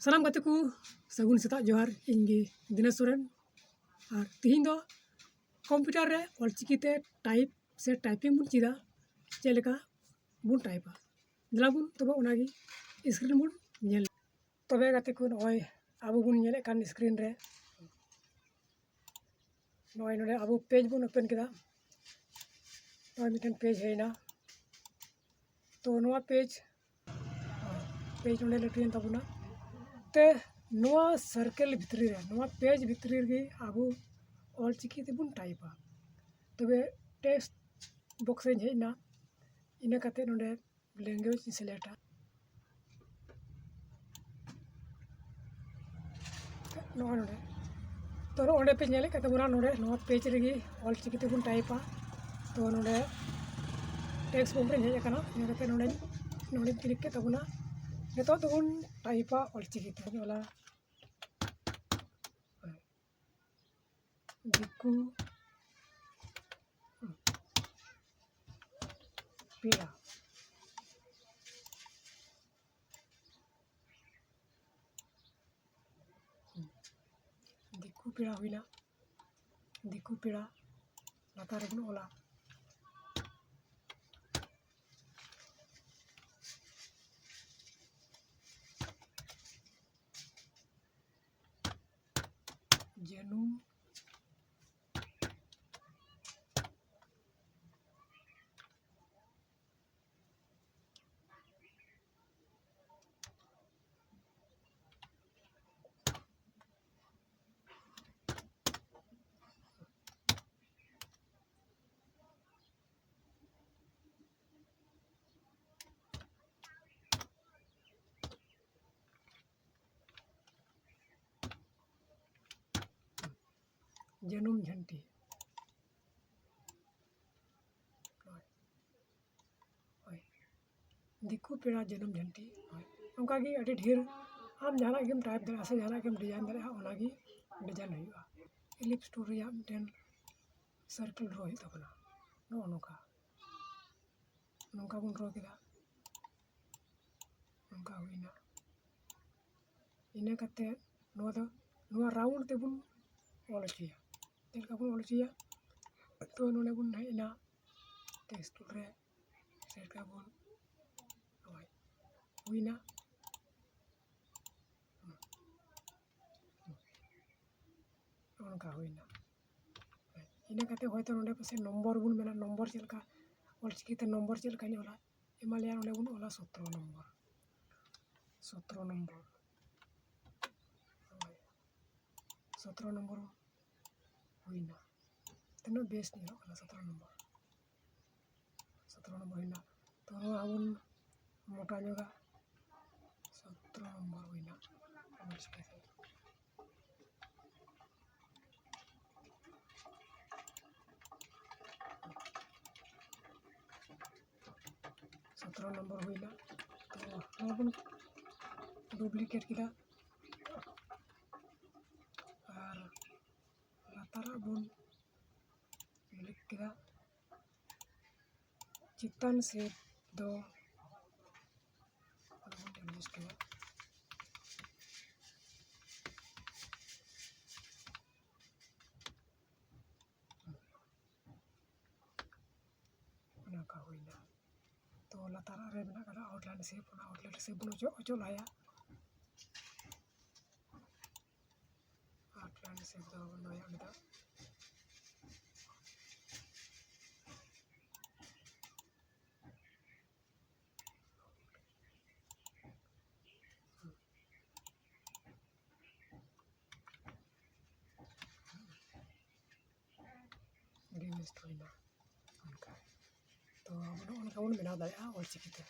सानाम गाते को सगुन सेता जोहार इंगे दिनेश सोरेन और तिहिन दो कंप्यूटर रे ऑलचिकीते टाइप से टाइपिंग बुन चीदा चेलेका बुन टाइपा दिला बुन तबे ओनागी स्क्रीन बुन नेल तबे गाते को नय आबो बुन नेले कान स्क्रीन रे नय नडे आबो पेज बुन ओपन केदा नय मिटन पेज हेना तो नोआ पेज नडे लटुयन तबुना ते नोआ सर्कल भितरी रे नोआ पेज भितरी रे आबो ऑलचिकी ते बुन टाइपा तबे टेक्स्ट बॉक्स रे हेना इना काते नडे लैंग्वेज सिलेक्टा नडे तो ओंडे पे नेले काते बुना नडे नोआ पेज रे ऑलचिकी ते बुन टाइपा तो नडे टेक्स्ट बॉक्स रे हे kana इना काते नडे क्लिक के तबुना नितो तो बुन टाइपा ऑलचिकी ते वाला दिकु पीड़ा दिकु पीड़ा हुईना दिकु पीड़ा लातार रे ओला जनुम जनुम झंटी दिकु पीड़ा जनुम झंटी उनका की अड़ी ढेर हम जाना गेम टाइप दे से जाना गेम डिजाइन दे ओनागी डिजाइन हुआ इलिप्स टू रे मिटन सर्कल ड्रॉ ही तबना नो नोका नोका बुन ड्रॉ केदा नोका हुईना इने कते नो राउंड ते बुन ऑलचिया तेलका बुन ऑलचिया तो नोने बुन हेना टेक्स्ट रे सेट का बुन हुईना नोका हुईना इने कते होयतो नोने पासे नंबर बुन मेना नंबर चलका ऑलचिकी ते नंबर चलका नि होला एमालिया नोने बुन होला 17 नंबर 17 नंबर हुईना तनो बेस नि होला 17 नंबर हुईना तो आबुन मोटा जोगा 17 नंबर हुईना ऑलचिकी 17 नंबर हुईना तो आबुन डुप्लीकेट किदा और लातारा बुन क्लिक किदा चितान से दो एडजस्ट किदा नका हुईना तो लातारा रे मेना कदा आउटलाइन से बुन ओचो लाया आउटलाइन से दो नया मिदा रिमिस्ट हुईना तो उनका उन बना दाया ऑलचिकी ते